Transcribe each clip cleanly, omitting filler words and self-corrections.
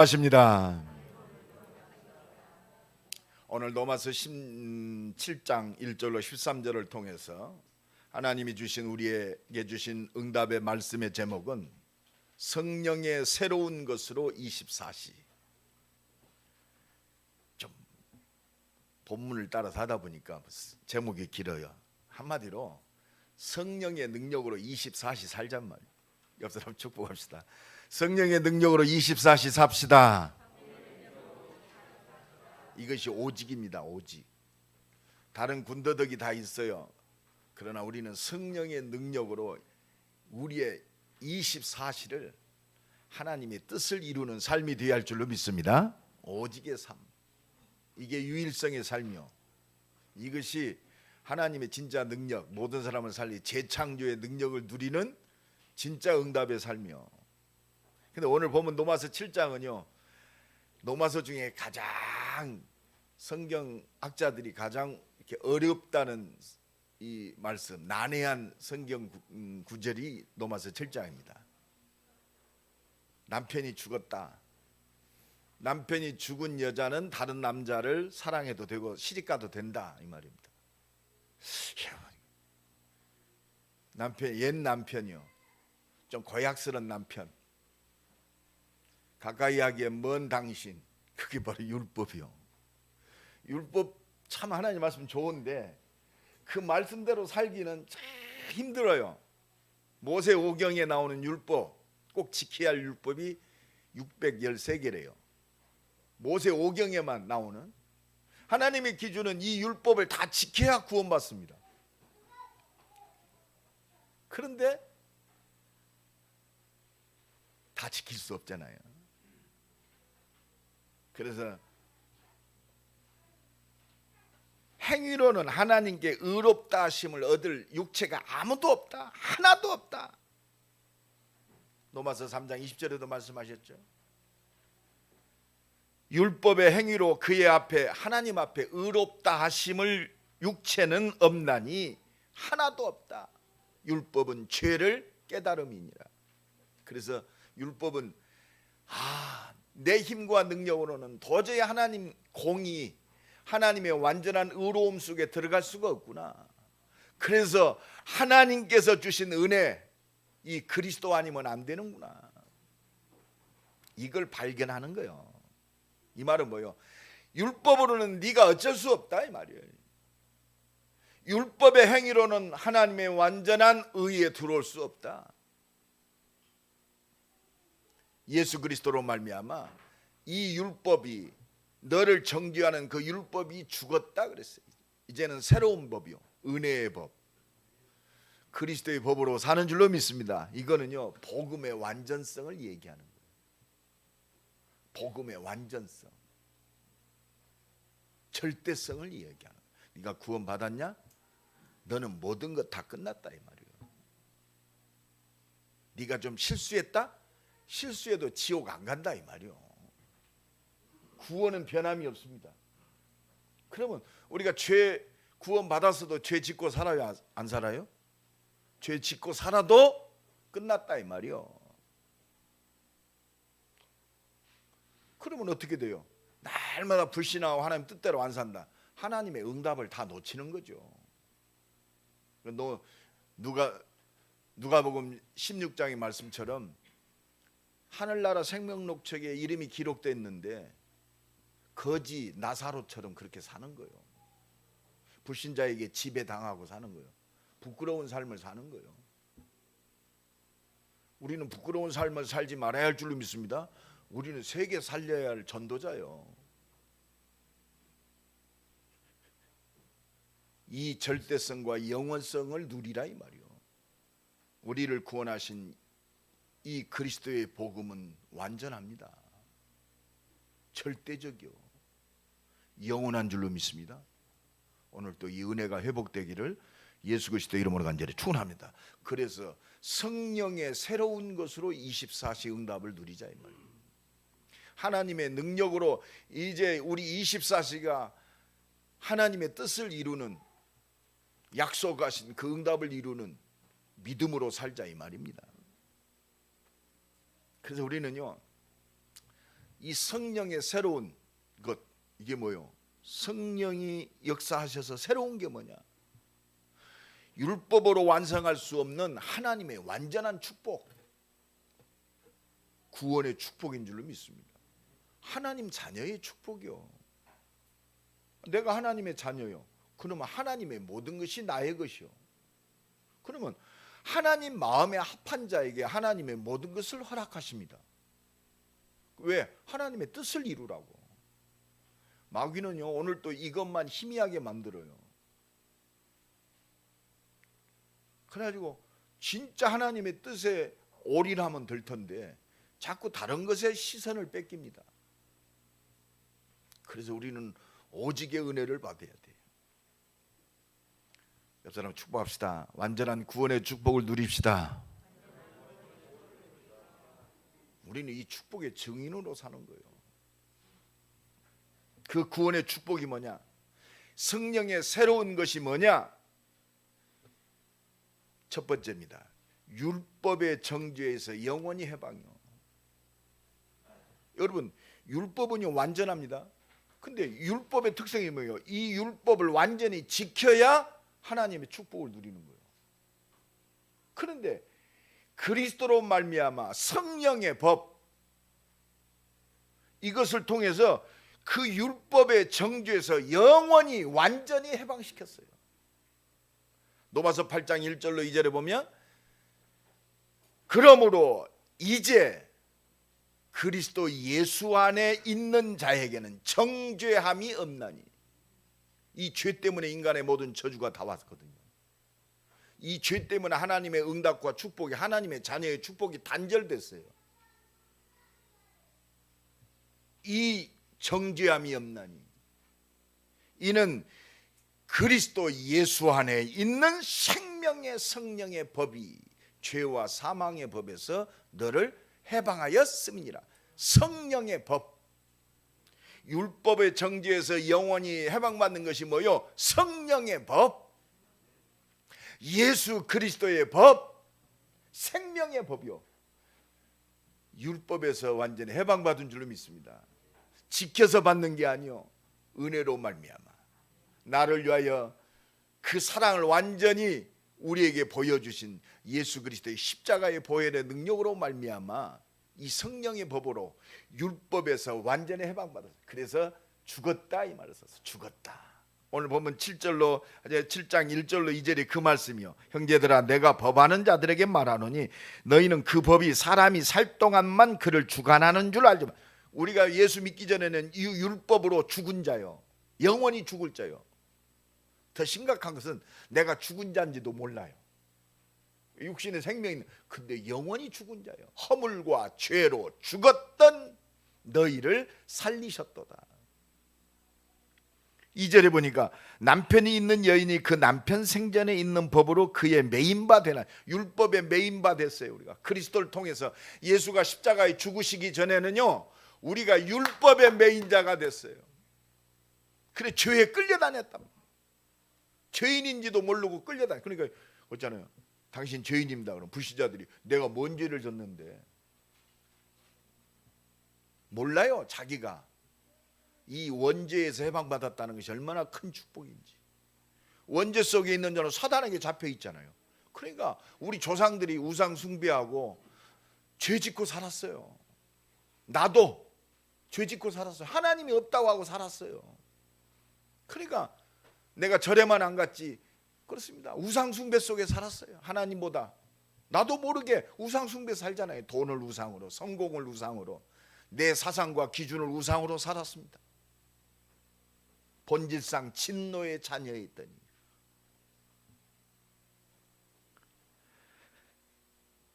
하십니다. 오늘 로마서 17장 1절로 13절을 통해서 하나님이 주신 우리에게 주신 응답의 말씀의 제목은 성령의 새로운 것으로 24시. 좀 본문을 따라서 하다 보니까 제목이 길어요. 한마디로 성령의 능력으로 24시 살잔 말이에요. 옆 사람 축복합시다. 성령의 능력으로 24시 삽시다. 이것이 오직입니다. 오직. 다른 군더더기 다 있어요. 그러나 우리는 성령의 능력으로 우리의 24시를 하나님의 뜻을 이루는 삶이 되어야 할 줄로 믿습니다. 오직의 삶. 이게 유일성의 삶이요. 이것이 하나님의 진짜 능력, 모든 사람을 살리 재창조의 능력을 누리는 진짜 응답의 삶이요. 근데 오늘 보면 로마서 7장은요, 로마서 중에 가장 성경학자들이 가장 이렇게 어렵다는 이 말씀, 난해한 성경 구절이 로마서 7장입니다. 남편이 죽었다. 남편이 죽은 여자는 다른 남자를 사랑해도 되고 시집가도 된다, 이 말입니다. 남편, 옛 남편이요, 좀 고약스러운 남편, 가까이 하기에 먼 당신, 그게 바로 율법이요. 율법 참 하나님 말씀 좋은데 그 말씀대로 살기는 참 힘들어요. 모세오경에 나오는 율법, 꼭 지켜야 할 율법이 613개래요. 모세오경에만 나오는 하나님의 기준은 이 율법을 다 지켜야 구원받습니다. 그런데 다 지킬 수 없잖아요. 그래서 행위로는 하나님께 의롭다 하심을 얻을 육체가 아무도 없다. 하나도 없다. 로마서 3장 20절에도 말씀하셨죠. 율법의 행위로 그의 앞에, 하나님 앞에 의롭다 하심을 육체는 없나니 하나도 없다. 율법은 죄를 깨달음이니라. 그래서 율법은 내 힘과 능력으로는 도저히 하나님 공의, 하나님의 완전한 의로움 속에 들어갈 수가 없구나. 그래서 하나님께서 주신 은혜, 이 그리스도 아니면 안 되는구나. 이걸 발견하는 거예요. 이 말은 뭐예요? 율법으로는 네가 어쩔 수 없다, 이 말이에요. 율법의 행위로는 하나님의 완전한 의에 들어올 수 없다. 예수 그리스도로 말미암아 이 율법이, 너를 정죄하는 그 율법이 죽었다 그랬어요. 이제는 새로운 법이요, 은혜의 법, 그리스도의 법으로 사는 줄로 믿습니다. 이거는요, 복음의 완전성을 얘기하는 거예요. 복음의 완전성, 절대성을 얘기하는 거예요. 네가 구원 받았냐? 너는 모든 것 다 끝났다, 이 말이에요. 네가 좀 실수했다? 실수해도 지옥 안 간다, 이 말이요. 구원은 변함이 없습니다. 그러면 우리가 죄 구원 받았어도 죄 짓고 살아요, 안 살아요? 죄 짓고 살아도 끝났다, 이 말이요. 그러면 어떻게 돼요? 날마다 불신하고 하나님 뜻대로 안 산다. 하나님의 응답을 다 놓치는 거죠. 누가복음 16장의 말씀처럼 하늘나라 생명록책에 이름이 기록됐는데 거지 나사로처럼 그렇게 사는 거예요. 불신자에게 지배당하고 사는 거예요. 부끄러운 삶을 사는 거예요. 우리는 부끄러운 삶을 살지 말아야 할 줄로 믿습니다. 우리는 세계 살려야 할 전도자예요. 이 절대성과 영원성을 누리라, 이 말이요. 우리를 구원하신 이 그리스도의 복음은 완전합니다. 절대적이요, 영원한 줄로 믿습니다. 오늘 또 이 은혜가 회복되기를 예수 그리스도 이름으로 간절히 축원합니다. 그래서 성령의 새로운 것으로 24시 응답을 누리자, 이 말이에요. 하나님의 능력으로 이제 우리 24시가 하나님의 뜻을 이루는, 약속하신 그 응답을 이루는 믿음으로 살자, 이 말입니다. 그래서 우리는요, 이 성령의 새로운 것, 이게 뭐요? 성령이 역사하셔서 새로운 게 뭐냐? 율법으로 완성할 수 없는 하나님의 완전한 축복, 구원의 축복인 줄로 믿습니다. 하나님 자녀의 축복이요. 내가 하나님의 자녀요. 그러면 하나님의 모든 것이 나의 것이요. 그러면 하나님 마음에 합한 자에게 하나님의 모든 것을 허락하십니다. 왜? 하나님의 뜻을 이루라고. 마귀는요, 오늘 또 이것만 희미하게 만들어요. 그래가지고 진짜 하나님의 뜻에 올인하면 될 텐데 자꾸 다른 것에 시선을 뺏깁니다. 그래서 우리는 오직의 은혜를 받아야 돼요. 옆 사람 축복합시다. 완전한 구원의 축복을 누립시다. 우리는 이 축복의 증인으로 사는 거예요. 그 구원의 축복이 뭐냐? 성령의 새로운 것이 뭐냐? 첫 번째입니다. 율법의 정죄에서 영원히 해방이요. 여러분, 율법은요 완전합니다. 근데 율법의 특성이 뭐예요? 이 율법을 완전히 지켜야 하나님의 축복을 누리는 거예요. 그런데 그리스도로 말미암아 성령의 법, 이것을 통해서 그 율법의 정죄에서 영원히 완전히 해방시켰어요. 로마서 8장 1절로 2절에 보면, 그러므로 이제 그리스도 예수 안에 있는 자에게는 정죄함이 없나니. 이 죄 때문에 인간의 모든 저주가 다 왔거든요. 이 죄 때문에 하나님의 응답과 축복이, 하나님의 자녀의 축복이 단절됐어요. 이 정죄함이 없나니 이는 그리스도 예수 안에 있는 생명의 성령의 법이 죄와 사망의 법에서 너를 해방하였음이니라. 성령의 법, 율법의 정죄에서 영원히 해방받는 것이 뭐요? 성령의 법, 예수 그리스도의 법, 생명의 법이요. 율법에서 완전히 해방받은 줄로 믿습니다. 지켜서 받는 게 아니요, 은혜로 말미암아 나를 위하여 그 사랑을 완전히 우리에게 보여주신 예수 그리스도의 십자가의 보혈의 능력으로 말미암아 이 성령의 법으로 율법에서 완전히 해방받았어요. 그래서 죽었다 이 말을 써서 죽었다. 오늘 보면 7장 1절로 2절이 그 말씀이요. 형제들아, 내가 법하는 자들에게 말하노니 너희는 그 법이 사람이 살 동안만 그를 주관하는 줄 알지만. 우리가 예수 믿기 전에는 이 율법으로 죽은 자요, 영원히 죽을 자요. 더 심각한 것은 내가 죽은 자인지도 몰라요. 육신의 생명이 있는, 근데 영원히 죽은 자요, 허물과 죄로 죽었던 너희를 살리셨도다. 2절에 보니까 남편이 있는 여인이 그 남편 생전에 있는 법으로 그의 매인바 되나. 율법에 매인바 됐어요. 우리가 그리스도를 통해서 예수가 십자가에 죽으시기 전에는요, 우리가 율법의 매인자가 됐어요. 그래 죄에 끌려다녔단 말이에요. 죄인인지도 모르고 끌려다녀. 그러니까 그렇잖아요. 당신 죄인입니다. 그럼 불신자들이 내가 뭔 죄를 졌는데, 몰라요. 자기가 이 원죄에서 해방받았다는 것이 얼마나 큰 축복인지. 원죄 속에 있는 자는 사단에게 잡혀 있잖아요. 그러니까 우리 조상들이 우상 숭배하고 죄 짓고 살았어요. 나도 죄 짓고 살았어요. 하나님이 없다고 하고 살았어요. 그러니까 내가 절에만 안 갔지, 그렇습니다. 우상 숭배 속에 살았어요. 하나님보다 나도 모르게 우상 숭배 살잖아요. 돈을 우상으로, 성공을 우상으로, 내 사상과 기준을 우상으로 살았습니다. 본질상 진노의 자녀였더니.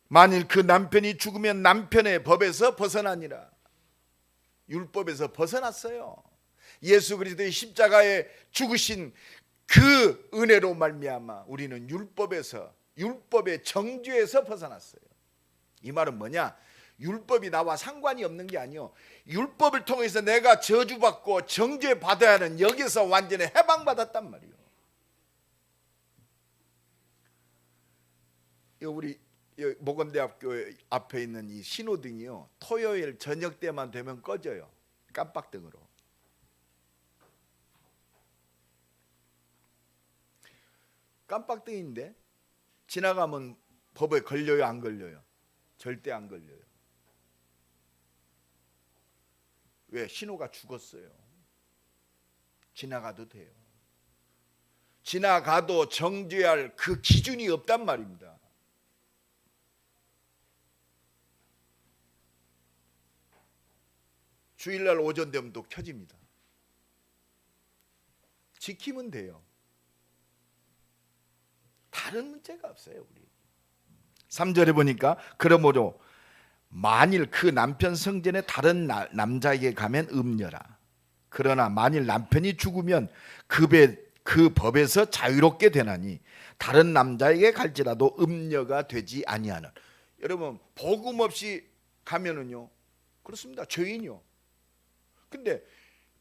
만일 그 남편이 죽으면 남편의 법에서 벗어나니라. 율법에서 벗어났어요. 예수 그리스도의 십자가에 죽으신 그 은혜로 말미암아 우리는 율법의 정죄에서 벗어났어요. 이 말은 뭐냐? 율법이 나와 상관이 없는 게 아니요, 율법을 통해서 내가 저주받고 정죄받아야 하는 여기서 완전히 해방받았단 말이에요. 우리 모건대학교 앞에 있는 이 신호등이요, 토요일 저녁 때만 되면 꺼져요. 깜빡등으로. 깜빡등인데 지나가면 법에 걸려요, 안 걸려요? 절대 안 걸려요. 왜? 신호가 죽었어요. 지나가도 돼요. 지나가도 정죄할 그 기준이 없단 말입니다. 주일날 오전 되면 또 켜집니다. 지키면 돼요. 다른 문제가 없어요. 우리 3절에 보니까 그러므로 만일 그 남편 성전에 다른 남자에게 가면 음녀라. 그러나 만일 남편이 죽으면 그 법에서 자유롭게 되나니 다른 남자에게 갈지라도 음녀가 되지 아니하는. 여러분, 복음 없이 가면은요, 그렇습니다. 죄인이요. 근데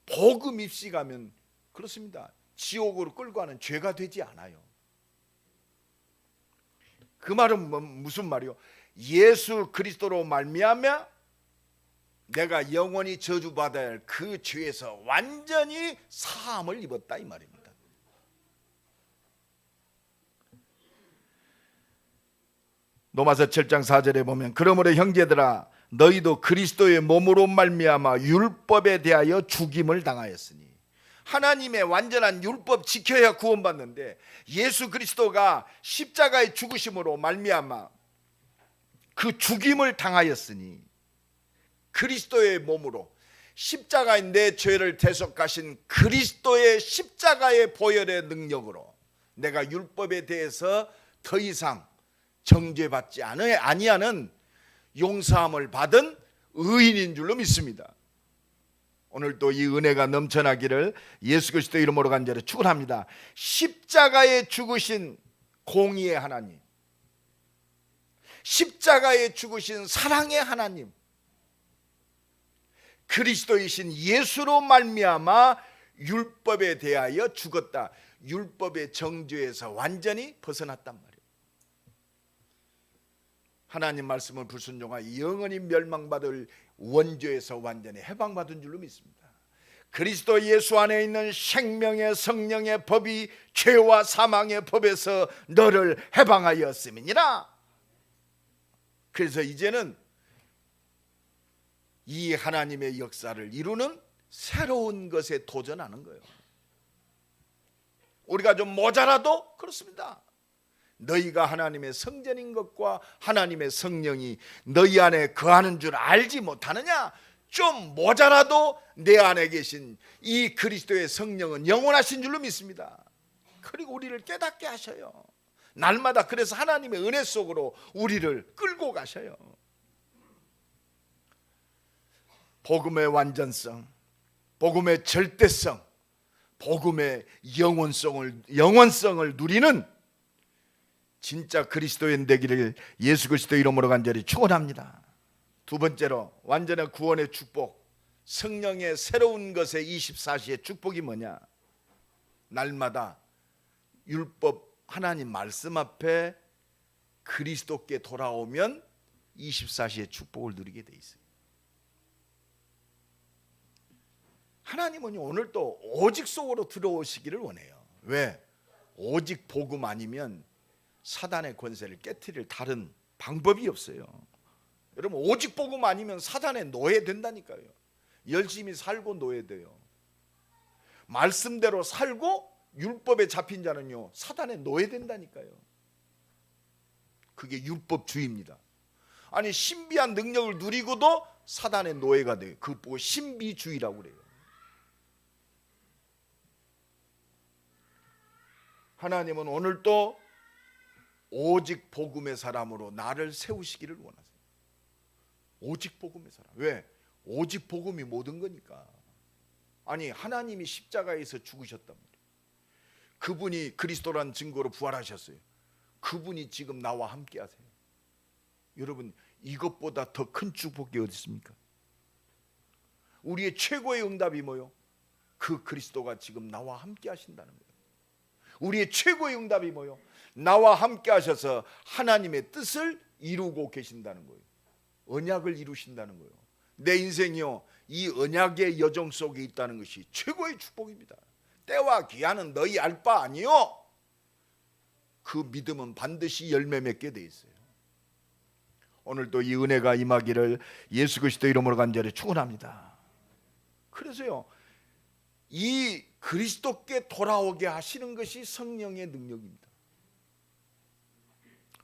복음 없이 가면 그렇습니다. 지옥으로 끌고 가는 죄가 되지 않아요. 그 말은 무슨 말이요? 예수 그리스도로 말미암아 내가 영원히 저주받아야 할 그 죄에서 완전히 사함을 입었다 이 말입니다. 로마서 7장 4절에 보면 그러므로 형제들아 너희도 그리스도의 몸으로 말미암아 율법에 대하여 죽임을 당하였으니. 하나님의 완전한 율법 지켜야 구원받는데 예수 그리스도가 십자가의 죽으심으로 말미암아 그 죽임을 당하였으니 그리스도의 몸으로 십자가에 내 죄를 대속하신 그리스도의 십자가의 보혈의 능력으로 내가 율법에 대해서 더 이상 정죄받지 아니하는 용서함을 받은 의인인 줄로 믿습니다. 오늘도 이 은혜가 넘쳐나기를 예수 그리스도 이름으로 간절히 축원합니다. 십자가에 죽으신 공의의 하나님, 십자가에 죽으신 사랑의 하나님, 그리스도이신 예수로 말미암아 율법에 대하여 죽었다. 율법의 정죄에서 완전히 벗어났단 말이에요. 하나님 말씀을 불순종하여 영원히 멸망받을 원죄에서 완전히 해방받은 줄로 믿습니다. 그리스도 예수 안에 있는 생명의 성령의 법이 죄와 사망의 법에서 너를 해방하였음이니라. 그래서 이제는 이 하나님의 역사를 이루는 새로운 것에 도전하는 거예요. 우리가 좀 모자라도 그렇습니다. 너희가 하나님의 성전인 것과 하나님의 성령이 너희 안에 거하는 줄 알지 못하느냐? 좀 모자라도 내 안에 계신 이 그리스도의 성령은 영원하신 줄로 믿습니다. 그리고 우리를 깨닫게 하셔요. 날마다 그래서 하나님의 은혜 속으로 우리를 끌고 가셔요. 복음의 완전성, 복음의 절대성, 복음의 영원성을 누리는 진짜 그리스도인 되기를 예수 그리스도 이름으로 간절히 축원합니다. 두 번째로 완전한 구원의 축복, 성령의 새로운 것의 24시의 축복이 뭐냐? 날마다 율법 하나님 말씀 앞에 그리스도께 돌아오면 24시의 축복을 누리게 돼 있어요. 하나님은 오늘도 오직 속으로 들어오시기를 원해요. 왜? 오직 복음 아니면 사단의 권세를 깨트릴 다른 방법이 없어요. 여러분, 오직 복음 아니면 사단의 노예 된다니까요. 열심히 살고 노예돼요. 말씀대로 살고 율법에 잡힌 자는요, 사단의 노예 된다니까요. 그게 율법주의입니다. 아니, 신비한 능력을 누리고도 사단의 노예가 돼요. 그거 보고 신비주의라고 그래요. 하나님은 오늘도 오직 복음의 사람으로 나를 세우시기를 원하세요. 오직 복음의 사람. 왜? 오직 복음이 모든 거니까. 아니, 하나님이 십자가에서 죽으셨단 말이에요. 그분이 그리스도란 증거로 부활하셨어요. 그분이 지금 나와 함께 하세요. 여러분, 이것보다 더 큰 축복이 어디 있습니까? 우리의 최고의 응답이 뭐요? 그 그리스도가 지금 나와 함께 하신다는 거예요. 우리의 최고의 응답이 뭐요? 나와 함께 하셔서 하나님의 뜻을 이루고 계신다는 거예요. 언약을 이루신다는 거예요. 내 인생이요, 이 언약의 여정 속에 있다는 것이 최고의 축복입니다. 때와 기한은 너희 알 바 아니요. 그 믿음은 반드시 열매 맺게 돼 있어요. 오늘도 이 은혜가 임하기를 예수 그리스도 이름으로 간절히 축원합니다. 그래서요, 이 그리스도께 돌아오게 하시는 것이 성령의 능력입니다.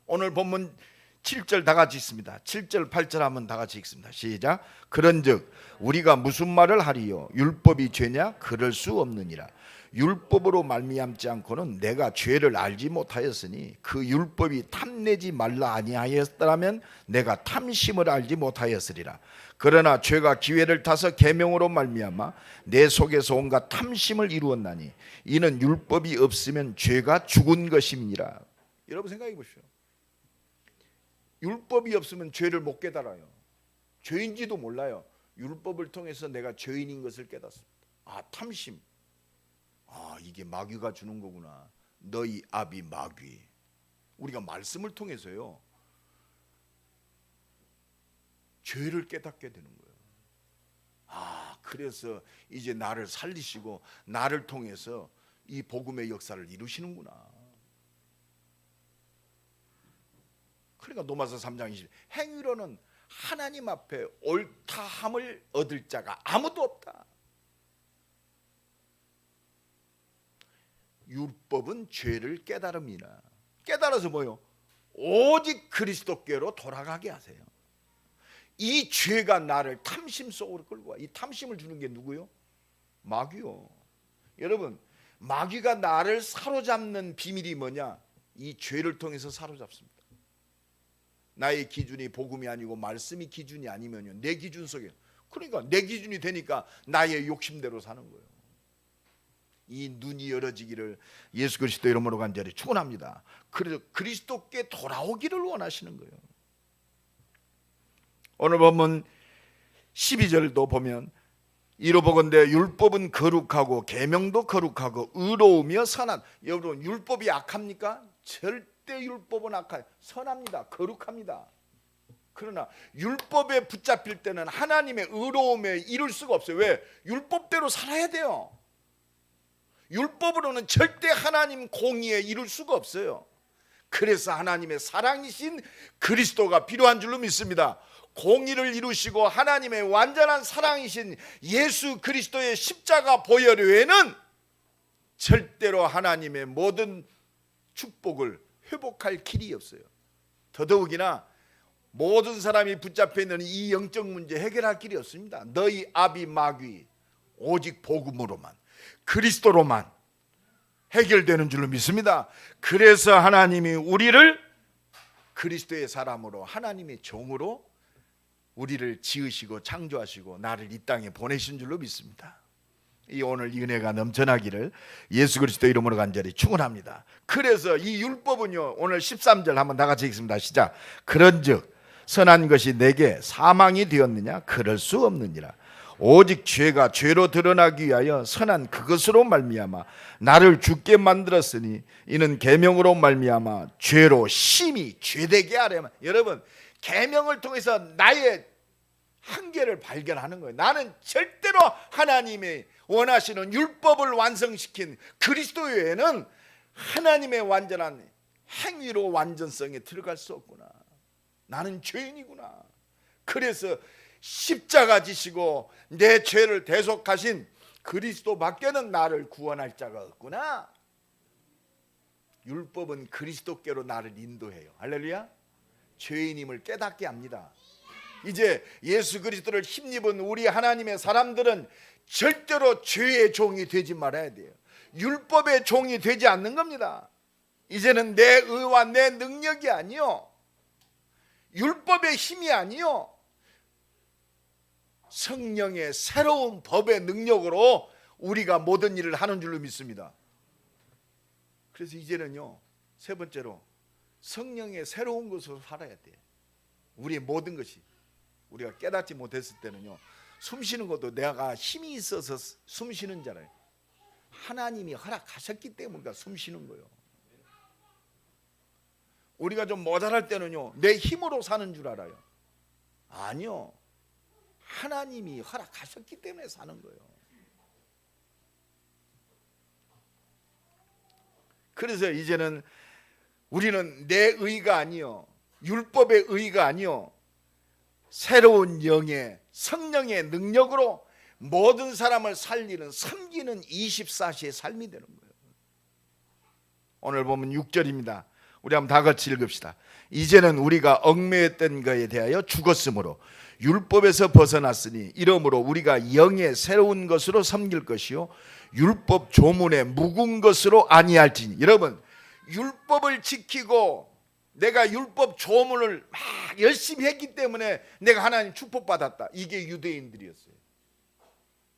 오늘 본문 7절 다 같이 읽습니다. 7절 8절 한번 다 같이 읽습니다. 시작. 그런즉 우리가 무슨 말을 하리요? 율법이 죄냐? 그럴 수 없느니라. 율법으로 말미암지 않고는 내가 죄를 알지 못하였으니 그 율법이 탐내지 말라 아니하였더라면 내가 탐심을 알지 못하였으리라. 그러나 죄가 기회를 타서 계명으로 말미암아 내 속에서 온갖 탐심을 이루었나니 이는 율법이 없으면 죄가 죽은 것임이니라. 여러분 생각해 보십시오. 율법이 없으면 죄를 못 깨달아요. 죄인지도 몰라요. 율법을 통해서 내가 죄인인 것을 깨닫습니다. 아, 탐심. 아, 이게 마귀가 주는 거구나. 너희 아비 마귀. 우리가 말씀을 통해서요, 죄를 깨닫게 되는 거예요. 아, 그래서 이제 나를 살리시고 나를 통해서 이 복음의 역사를 이루시는구나. 그러니까 로마서 3장 20, 행위로는 하나님 앞에 옳다함을 얻을 자가 아무도 없다. 율법은 죄를 깨달음이나, 깨달아서 뭐요? 오직 그리스도께로 돌아가게 하세요. 이 죄가 나를 탐심 속으로 끌고 와. 이 탐심을 주는 게 누구요? 마귀요. 여러분, 마귀가 나를 사로잡는 비밀이 뭐냐? 이 죄를 통해서 사로잡습니다. 나의 기준이 복음이 아니고 말씀이 기준이 아니면요, 내 기준 속에, 그러니까 내 기준이 되니까 나의 욕심대로 사는 거예요. 이 눈이 열어지기를 예수 그리스도 이름으로 간절히 축원합니다. 그래서 그리스도께 돌아오기를 원하시는 거예요. 오늘 본문 12절도 보면 이로 보건대 율법은 거룩하고 계명도 거룩하고 의로우며 선한. 여러분, 율법이 악합니까? 절대 율법은 악해. 선합니다. 거룩합니다. 그러나 율법에 붙잡힐 때는 하나님의 의로움에 이룰 수가 없어요. 왜? 율법대로 살아야 돼요. 율법으로는 절대 하나님 공의에 이룰 수가 없어요. 그래서 하나님의 사랑이신 그리스도가 필요한 줄로 믿습니다. 공의를 이루시고 하나님의 완전한 사랑이신 예수 그리스도의 십자가 보혈 외에는 절대로 하나님의 모든 축복을 회복할 길이 없어요. 더더욱이나 모든 사람이 붙잡혀 있는 이 영적 문제 해결할 길이 없습니다. 너희 아비 마귀 오직 복음으로만, 그리스도로만 해결되는 줄로 믿습니다. 그래서 하나님이 우리를 그리스도의 사람으로, 하나님의 종으로 우리를 지으시고 창조하시고 나를 이 땅에 보내신 줄로 믿습니다. 이 오늘 이 은혜가 넘쳐나기를 예수 그리스도 이름으로 간절히 축원합니다. 그래서 이 율법은요, 오늘 13절 한번 다 같이 읽습니다. 시작. 그런즉 선한 것이 내게 사망이 되었느냐? 그럴 수 없느니라. 오직 죄가 죄로 드러나기 위하여 선한 그것으로 말미암아 나를 죽게 만들었으니 이는 계명으로 말미암아 죄로 심히 죄되게 하려면. 여러분, 계명을 통해서 나의 한계를 발견하는 거예요. 나는 절대로 하나님의 원하시는 율법을 완성시킨 그리스도 외에는 하나님의 완전한 행위로 완전성에 들어갈 수 없구나. 나는 죄인이구나. 그래서 십자가 지시고 내 죄를 대속하신 그리스도밖에는 나를 구원할 자가 없구나. 율법은 그리스도께로 나를 인도해요. 할렐루야. 죄인임을 깨닫게 합니다. 이제 예수 그리스도를 힘입은 우리 하나님의 사람들은 절대로 죄의 종이 되지 말아야 돼요. 율법의 종이 되지 않는 겁니다. 이제는 내 의와 내 능력이 아니요, 율법의 힘이 아니요, 성령의 새로운 법의 능력으로 우리가 모든 일을 하는 줄로 믿습니다. 그래서 이제는요, 세 번째로 성령의 새로운 것으로 살아야 돼. 우리의 모든 것이, 우리가 깨닫지 못했을 때는요, 숨 쉬는 것도 내가 힘이 있어서 숨 쉬는 줄 알아요. 하나님이 허락하셨기 때문에 숨 쉬는 거예요. 우리가 좀 모자랄 때는요, 내 힘으로 사는 줄 알아요. 아니요, 하나님이 허락하셨기 때문에 사는 거예요. 그래서 이제는 우리는 내 의가 아니요, 율법의 의가 아니요, 새로운 영의 성령의 능력으로 모든 사람을 살리는, 섬기는 24시의 삶이 되는 거예요. 오늘 보면 6절입니다. 우리 한번 다 같이 읽읍시다. 이제는 우리가 얽매였던 것에 대하여 죽었으므로 율법에서 벗어났으니 이러므로 우리가 영의 새로운 것으로 섬길 것이요 율법 조문에 묵은 것으로 아니할지니. 여러분, 율법을 지키고 내가 율법 조문을 막 열심히 했기 때문에 내가 하나님 축복받았다, 이게 유대인들이었어요.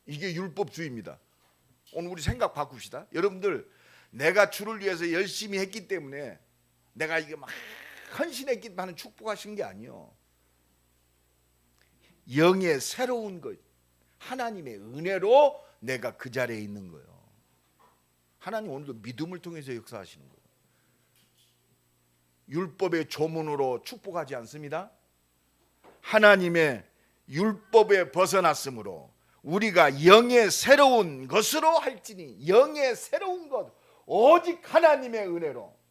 이게 율법주의입니다. 오늘 우리 생각 바꿉시다. 여러분들, 내가 주를 위해서 열심히 했기 때문에 내가 이게 막 헌신했기 때문에 축복하신 게 아니요, 영의 새로운 것, 하나님의 은혜로 내가 그 자리에 있는 거예요. 하나님 오늘도 믿음을 통해서 역사하시는 거예요. 율법의 조문으로 축복하지 않습니다. 하나님의 율법에 벗어났으므로 우리가 영의 새로운 것으로 할지니. 영의 새로운 것, 오직 하나님의 은혜로.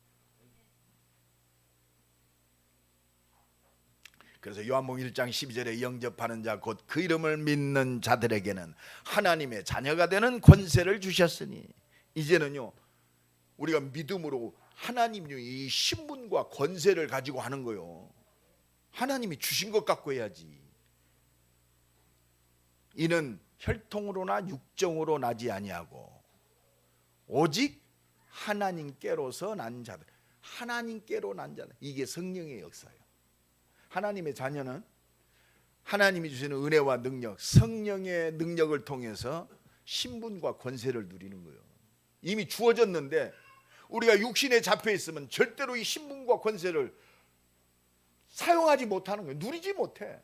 그래서 요한복음 1장 12절에 영접하는 자 곧 그 이름을 믿는 자들에게는 하나님의 자녀가 되는 권세를 주셨으니. 이제는요, 우리가 믿음으로 하나님이 이 신분과 권세를 가지고 하는 거요, 하나님이 주신 것 갖고 해야지. 이는 혈통으로나 육정으로 나지 아니하고 오직 하나님께로서 난 자들. 하나님께로 난 자들, 이게 성령의 역사예요. 하나님의 자녀는 하나님이 주시는 은혜와 능력, 성령의 능력을 통해서 신분과 권세를 누리는 거예요. 이미 주어졌는데 우리가 육신에 잡혀 있으면 절대로 이 신분과 권세를 사용하지 못하는 거예요. 누리지 못해.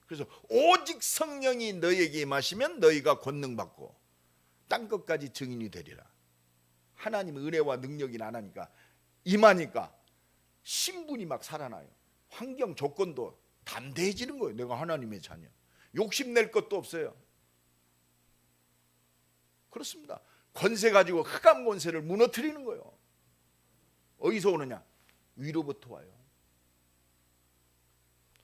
그래서 오직 성령이 너희에게 임하시면 너희가 권능받고 땅끝까지 증인이 되리라. 하나님의 은혜와 능력이 나니까, 임하니까 신분이 막 살아나요. 환경 조건도 담대해지는 거예요. 내가 하나님의 자녀, 욕심낼 것도 없어요. 그렇습니다. 권세 가지고 흑암 권세를 무너뜨리는 거예요. 어디서 오느냐? 위로부터 와요.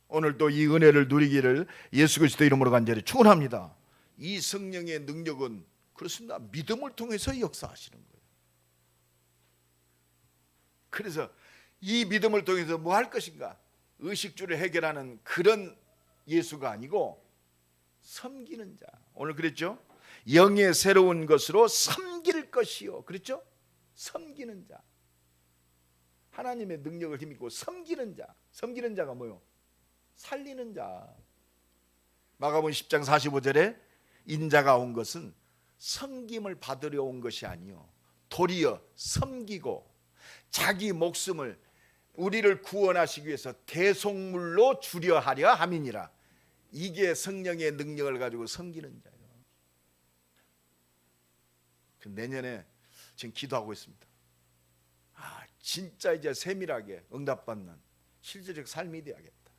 오늘도 이 은혜를 누리기를 예수 그리스도 이름으로 간절히 축원합니다. 이 성령의 능력은 그렇습니다, 믿음을 통해서 역사하시는 거예요. 그래서 이 믿음을 통해서 뭐 할 것인가? 의식주를 해결하는 그런 예수가 아니고 섬기는 자. 오늘 그랬죠? 영의 새로운 것으로 섬길 것이요. 그랬죠? 섬기는 자. 하나님의 능력을 힘입고 섬기는 자. 섬기는 자가 뭐요? 살리는 자. 마가복음 10장 45절에 인자가 온 것은 섬김을 받으려 온 것이 아니요 도리어 섬기고 자기 목숨을 우리를 구원하시기 위해서 대속물로 주려 하려 함이니라. 이게 성령의 능력을 가지고 섬기는 자예요. 내년에 지금 기도하고 있습니다. 진짜 이제 세밀하게 응답받는 실제적 삶이 되어야겠다.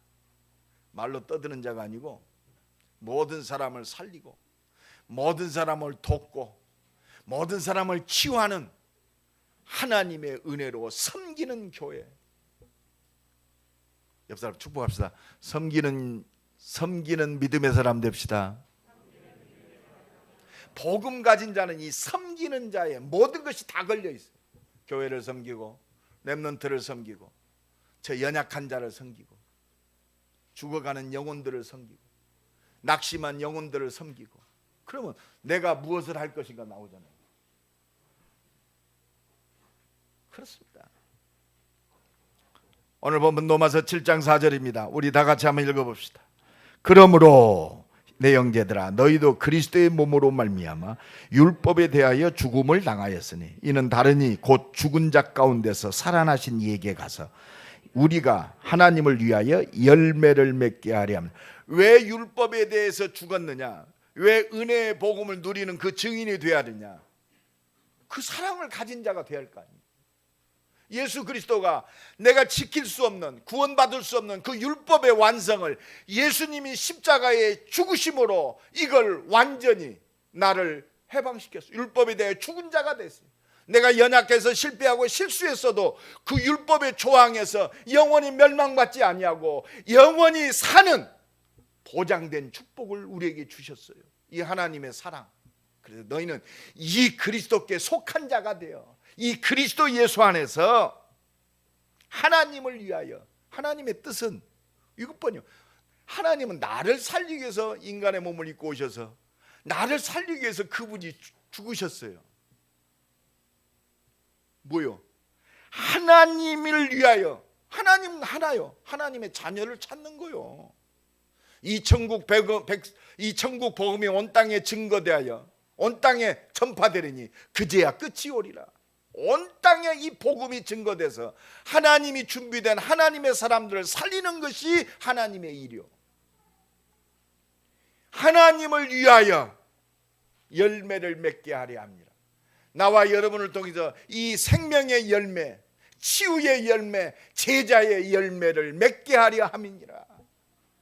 말로 떠드는 자가 아니고 모든 사람을 살리고 모든 사람을 돕고 모든 사람을 치유하는 하나님의 은혜로 섬기는 교회. 옆 사람 축복합시다. 섬기는 믿음의 사람 됩시다. 복음 가진 자는 이 섬기는 자의 모든 것이 다 걸려 있어요. 교회를 섬기고 렘넌트를 섬기고 저 연약한 자를 섬기고 죽어가는 영혼들을 섬기고 낙심한 영혼들을 섬기고. 그러면 내가 무엇을 할 것인가 나오잖아요. 그렇습니다. 오늘 본문 로마서 7장 4절입니다. 우리 다 같이 한번 읽어봅시다. 그러므로 내 형제들아 너희도 그리스도의 몸으로 말미암아 율법에 대하여 죽음을 당하였으니 이는 다르니 곧 죽은 자 가운데서 살아나신 이에게 가서 우리가 하나님을 위하여 열매를 맺게 하려 합니다. 왜 율법에 대해서 죽었느냐? 왜 은혜의 복음을 누리는 그 증인이 되어야 되냐? 그 사랑을 가진 자가 되어야 할 거 아니에요. 예수 그리스도가 내가 지킬 수 없는, 구원받을 수 없는 그 율법의 완성을 예수님이 십자가의 죽으심으로 이걸 완전히 나를 해방시켰어요. 율법에 대해 죽은 자가 됐어요. 내가 연약해서 실패하고 실수했어도 그 율법의 조항에서 영원히 멸망받지 아니하고 영원히 사는 보장된 축복을 우리에게 주셨어요. 이 하나님의 사랑. 그래서 너희는 이 그리스도께 속한 자가 되어 이 그리스도 예수 안에서 하나님을 위하여, 하나님의 뜻은 이것뿐이요. 하나님은 나를 살리기 위해서 인간의 몸을 입고 오셔서 나를 살리기 위해서 그분이 죽으셨어요. 뭐요? 하나님을 위하여. 하나님은 하나요. 하나님의 자녀를 찾는 거요. 이 천국 복음이 온 땅에 증거되하여 온 땅에 전파되리니 그제야 끝이 오리라. 온 땅에 이 복음이 증거돼서 하나님이 준비된 하나님의 사람들을 살리는 것이 하나님의 일이요. 하나님을 위하여 열매를 맺게 하려 합니다. 나와 여러분을 통해서 이 생명의 열매, 치유의 열매, 제자의 열매를 맺게 하려 함이니라.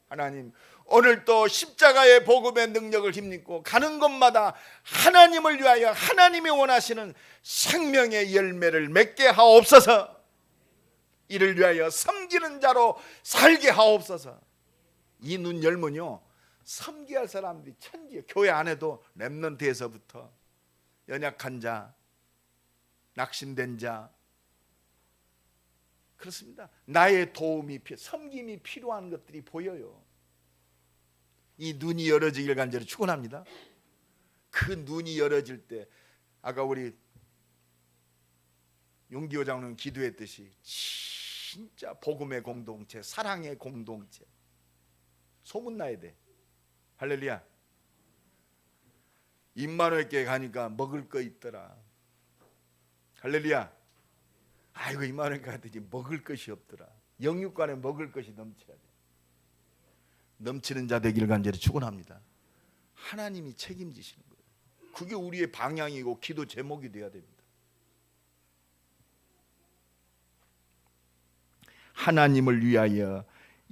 하나님, 오늘 또 십자가의 복음의 능력을 힘입고 가는 곳마다 하나님을 위하여 하나님이 원하시는 생명의 열매를 맺게 하옵소서. 이를 위하여 섬기는 자로 살게 하옵소서. 이 눈 열면요, 섬겨야 할 사람들이 천지에, 교회 안에도 렘넌트에서부터 연약한 자, 낙심된 자, 그렇습니다. 나의 도움이, 섬김이 필요한 것들이 보여요. 이 눈이 열어지길 간절히 축원합니다. 그 눈이 열어질 때 아까 우리 용기호 장로님 기도했듯이 진짜 복음의 공동체, 사랑의 공동체 소문나야 돼. 할렐루야. 임마누엘교회 가니까 먹을 거 있더라. 할렐루야. 아이고 임마누엘교회 갔더니 먹을 것이 없더라. 영육간에 먹을 것이 넘쳐야 돼. 넘치는 자 되기를 간절히 축원합니다. 하나님이 책임지시는 거예요. 그게 우리의 방향이고 기도 제목이 되어야 됩니다. 하나님을 위하여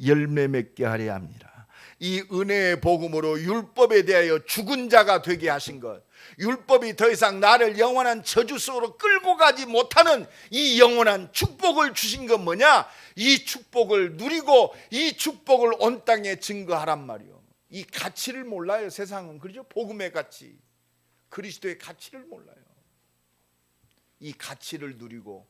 열매 맺게 하려 합니다. 이 은혜의 복음으로 율법에 대하여 죽은 자가 되게 하신 것, 율법이 더 이상 나를 영원한 저주 속으로 끌고 가지 못하는 이 영원한 축복을 주신 건 뭐냐? 이 축복을 누리고 이 축복을 온 땅에 증거하란 말이요. 이 가치를 몰라요. 세상은. 그렇죠? 복음의 가치, 그리스도의 가치를 몰라요. 이 가치를 누리고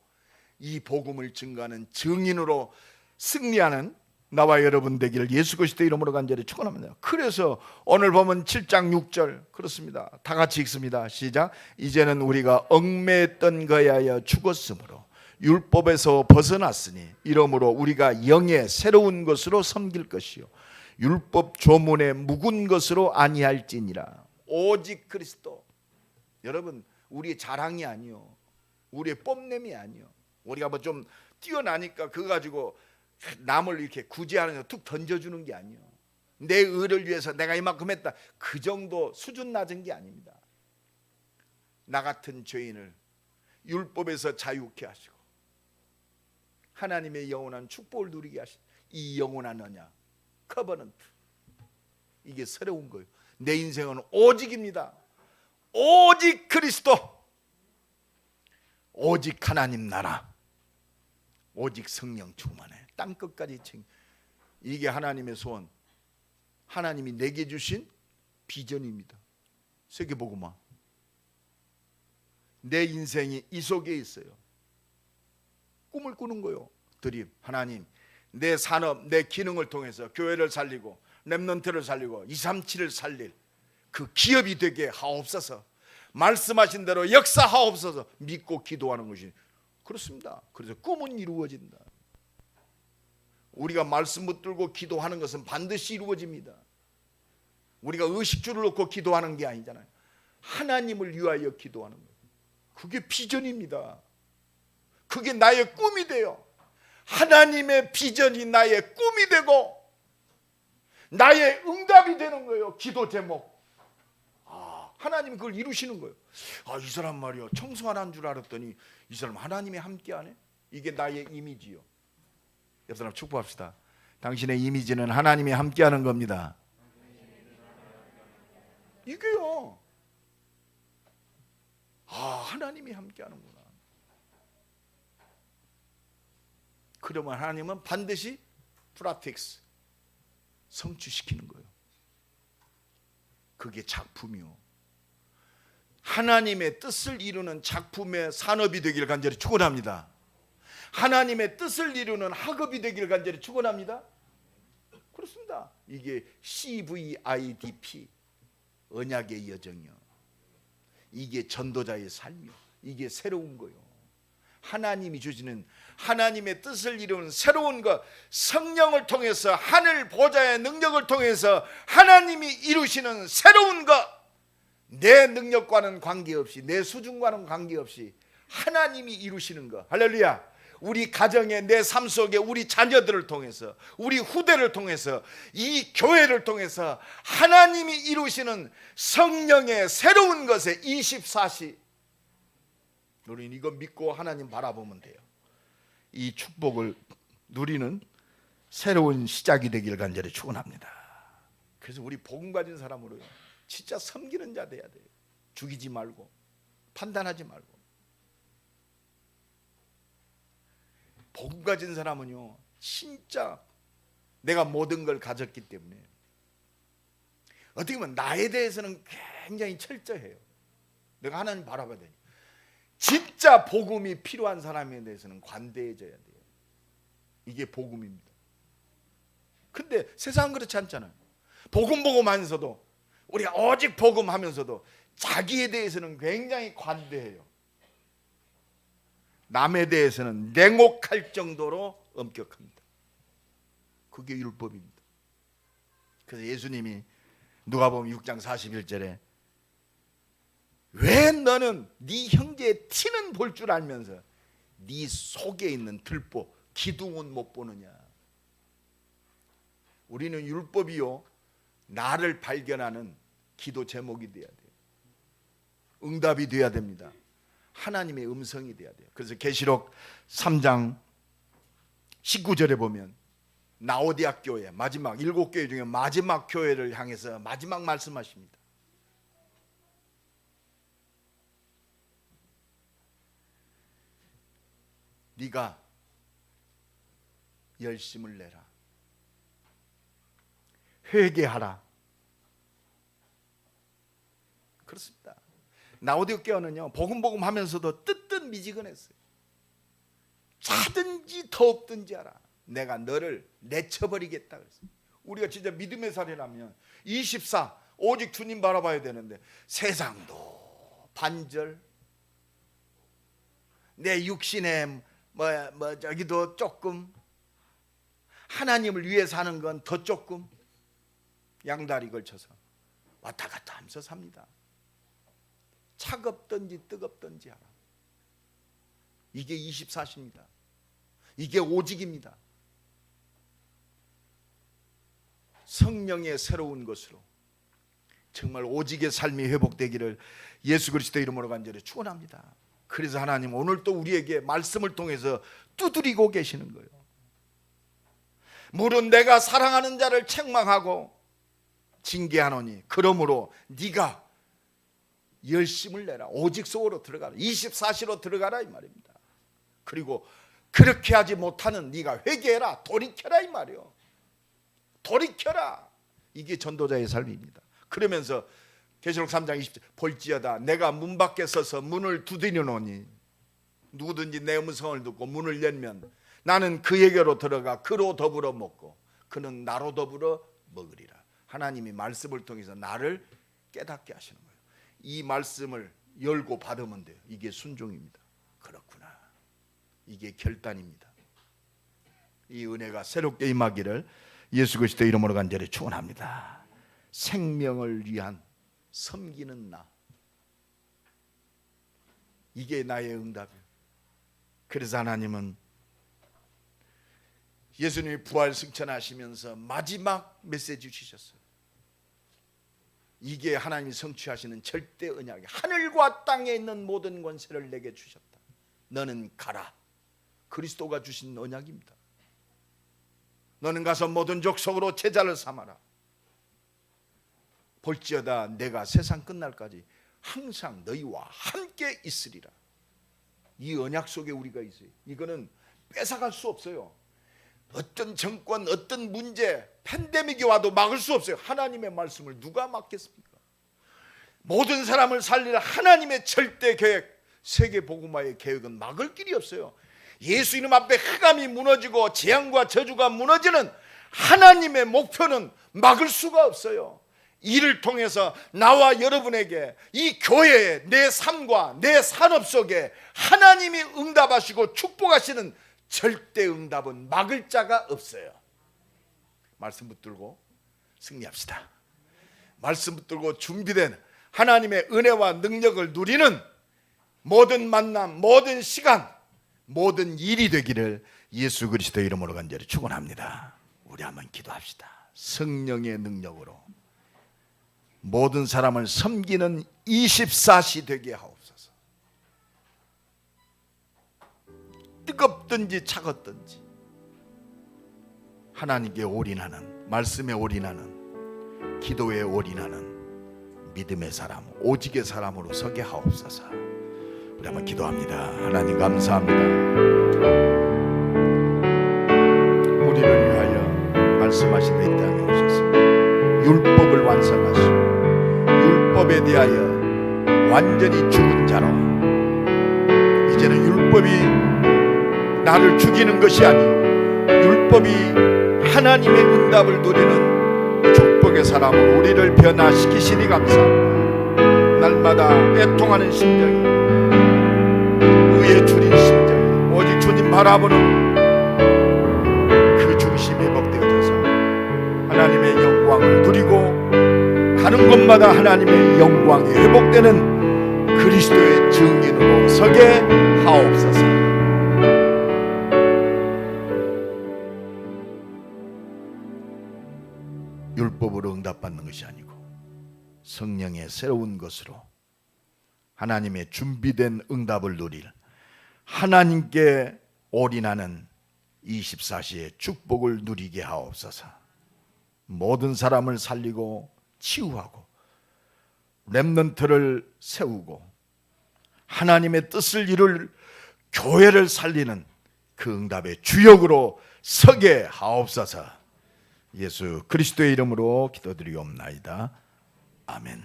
이 복음을 증거하는 증인으로 승리하는 나와 여러분 되기를 예수 그리스도의 이름으로 간절히 축원합니다. 그래서 오늘 보면 7장 6절 그렇습니다. 다 같이 읽습니다. 시작. 이제는 우리가 얽매였던 것에 하여 죽었으므로 율법에서 벗어났으니 이러므로 우리가 영의 새로운 것으로 섬길 것이요 율법 조문의 묵은 것으로 아니할지니라. 오직 그리스도. 여러분, 우리의 자랑이 아니요, 우리의 뽐냄이 아니요, 우리가 뭐 좀 뛰어나니까 그거 가지고 남을 이렇게 구제하는 툭 던져주는 게 아니에요. 내 의를 위해서 내가 이만큼 했다, 그 정도 수준 낮은 게 아닙니다. 나 같은 죄인을 율법에서 자유케 하시고 하나님의 영원한 축복을 누리게 하신 이 영원한 언약, 커버넌트, 이게 새로운 거예요. 내 인생은 오직입니다. 오직 그리스도, 오직 하나님 나라, 오직 성령 충만해. 땅 끝까지 챙. 이게 하나님의 소원, 하나님이 내게 주신 비전입니다. 세계복음화. 내 인생이 이 속에 있어요. 꿈을 꾸는 거요. 드림. 하나님, 내 산업, 내 기능을 통해서 교회를 살리고 렘넌트를 살리고 237을 살릴 그 기업이 되게 하옵소서. 말씀하신 대로 역사하옵소서. 믿고 기도하는 것이 그렇습니다. 그래서 꿈은 이루어진다. 우리가 말씀 붙들고 기도하는 것은 반드시 이루어집니다. 우리가 의식주를 놓고 기도하는 게 아니잖아요. 하나님을 위하여 기도하는 거예요. 그게 비전입니다. 그게 나의 꿈이 돼요. 하나님의 비전이 나의 꿈이 되고 나의 응답이 되는 거예요. 기도 제목. 하나님이 그걸 이루시는 거예요. 이 사람 말이야, 청소 안 한 줄 알았더니 이 사람 하나님이 함께 하네. 이게 나의 이미지요. 옆 사람 축복합시다. 당신의 이미지는 하나님이 함께하는 겁니다. 이게요. 하나님이 함께하는구나. 그러면 하나님은 반드시 프라틱스, 성취시키는 거예요. 그게 작품이요. 하나님의 뜻을 이루는 작품의 산업이 되기를 간절히 축원합니다. 하나님의 뜻을 이루는 학업이 되기를 간절히 축원합니다. 그렇습니다. 이게 CVIDP, 언약의 여정이요. 이게 전도자의 삶이요. 이게 새로운 거요. 하나님이 주시는 하나님의 뜻을 이루는 새로운 것, 성령을 통해서 하늘 보좌의 능력을 통해서 하나님이 이루시는 새로운 것, 내 능력과는 관계없이, 내 수준과는 관계없이 하나님이 이루시는 것. 할렐루야. 우리 가정에, 내 삶 속에 우리 자녀들을 통해서, 우리 후대를 통해서, 이 교회를 통해서 하나님이 이루시는 성령의 새로운 것에 24시 우리는 이거 믿고 하나님 바라보면 돼요. 이 축복을 누리는 새로운 시작이 되기를 간절히 축원합니다. 그래서 우리 복음 가진 사람으로요, 진짜 섬기는 자 돼야 돼요. 죽이지 말고, 판단하지 말고. 복음 가진 사람은요, 진짜 내가 모든 걸 가졌기 때문에 어떻게 보면 나에 대해서는 굉장히 철저해요. 내가 하나님 바라봐야 되니까. 진짜 복음이 필요한 사람에 대해서는 관대해져야 돼요. 이게 복음입니다. 근데 세상은 그렇지 않잖아요. 복음 하면서도, 우리가 오직 복음 하면서도 자기에 대해서는 굉장히 관대해요. 남에 대해서는 냉혹할 정도로 엄격합니다. 그게 율법입니다. 그래서 예수님이 누가복음 6장 41절에 왜 너는 네 형제의 티는 볼 줄 알면서 네 속에 있는 들보 기둥은 못 보느냐. 우리는 율법이요, 나를 발견하는 기도 제목이 돼야 돼요. 응답이 돼야 됩니다. 하나님의 음성이 돼야 돼요. 그래서 계시록 3장 19절에 보면 라오디아 교회, 마지막 7교회 중에 마지막 교회를 향해서 마지막 말씀하십니다. 네가 열심을 내라. 회개하라. 그렇습니다. 라오디아 교회는요, 복음 하면서도 뜨뜻미지근했어요. 차든지 더없든지 하라. 내가 너를 내쳐버리겠다 그랬어요. 우리가 진짜 믿음의 사례라면 24 오직 주님 바라봐야 되는데 세상도 반절, 내 육신에 저기도 조금, 하나님을 위해 사는 건 더 조금, 양다리 걸쳐서 왔다 갔다 하면서 삽니다. 차갑든지 뜨겁든지 하라. 이게 24시입니다. 이게 오직입니다. 성령의 새로운 것으로 정말 오직의 삶이 회복되기를 예수 그리스도의 이름으로 간절히 축원합니다. 그래서 하나님 오늘 또 우리에게 말씀을 통해서 두드리고 계시는 거예요. 물은 내가 사랑하는 자를 책망하고 징계하노니 그러므로 네가 열심을 내라. 오직 속으로 들어가라. 24시로 들어가라 이 말입니다. 그리고 그렇게 하지 못하는 네가 회개해라. 돌이켜라 이 말이요. 돌이켜라. 이게 전도자의 삶입니다. 그러면서 계시록 3장 20절 볼지어다 내가 문 밖에 서서 문을 두드리노니 누구든지 내 음성을 듣고 문을 열면 나는 그에게로 들어가 그로 더불어 먹고 그는 나로 더불어 먹으리라. 하나님이 말씀을 통해서 나를 깨닫게 하시는 거예요. 이 말씀을 열고 받으면 돼요. 이게 순종입니다. 그렇구나. 이게 결단입니다. 이 은혜가 새롭게 임하기를 예수 그리스도 이름으로 간절히 축원합니다. 생명을 위한 섬기는 나, 이게 나의 응답이에요. 그래서 하나님은 예수님이 부활 승천하시면서 마지막 메시지 주셨어요. 이게 하나님이 성취하시는 절대 언약이에요. 하늘과 땅에 있는 모든 권세를 내게 주셨다. 너는 가라. 그리스도가 주신 언약입니다. 너는 가서 모든 족속으로 제자를 삼아라. 볼지어다 내가 세상 끝날까지 항상 너희와 함께 있으리라. 이 언약 속에 우리가 있어요. 이거는 뺏어갈 수 없어요. 어떤 정권, 어떤 문제, 팬데믹이 와도 막을 수 없어요. 하나님의 말씀을 누가 막겠습니까? 모든 사람을 살릴 하나님의 절대 계획, 세계 복음화의 계획은 막을 길이 없어요. 예수 이름 앞에 흑암이 무너지고 재앙과 저주가 무너지는 하나님의 목표는 막을 수가 없어요. 이를 통해서 나와 여러분에게 이 교회의 내 삶과 내 산업 속에 하나님이 응답하시고 축복하시는 절대 응답은 막을 자가 없어요. 말씀 붙들고 승리합시다. 말씀 붙들고 준비된 하나님의 은혜와 능력을 누리는 모든 만남, 모든 시간, 모든 일이 되기를 예수 그리스도의 이름으로 간절히 축원합니다. 우리 한번 기도합시다. 성령의 능력으로 모든 사람을 섬기는 24시 되게 하옵소서. 뜨겁든지 차갑든지 하나님께 올인하는, 말씀에 올인하는, 기도에 올인하는 믿음의 사람, 오직의 사람으로 서게 하옵소서. 우리 한번 기도합니다. 하나님 감사합니다. 우리를 위하여 말씀하신 이 땅에 오셔서 율법을 완성하시고 율법에 대하여 완전히 죽은 자로 이제는 율법이 나를 죽이는 것이 아니요 율법이 하나님의 응답을 누리는 축복의 사람으로 우리를 변화시키시니 감사합니다. 날마다 애통하는 심정이, 의에 줄인 심정이, 오직 주님 바라보는 그 중심이 회복되어져서 하나님의 영광을 누리고 가는 곳마다 하나님의 영광이 회복되는 그리스도의 증인으로 서게 하옵소서. 율법으로 응답받는 것이 아니고 성령의 새로운 것으로 하나님의 준비된 응답을 누릴 하나님께 올인하는 24시의 축복을 누리게 하옵소서. 모든 사람을 살리고 치유하고 렘넌트를 세우고 하나님의 뜻을 이룰 교회를 살리는 그 응답의 주역으로 서게 하옵소서. 예수 그리스도의 이름으로 기도드리옵나이다. 아멘.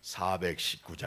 419장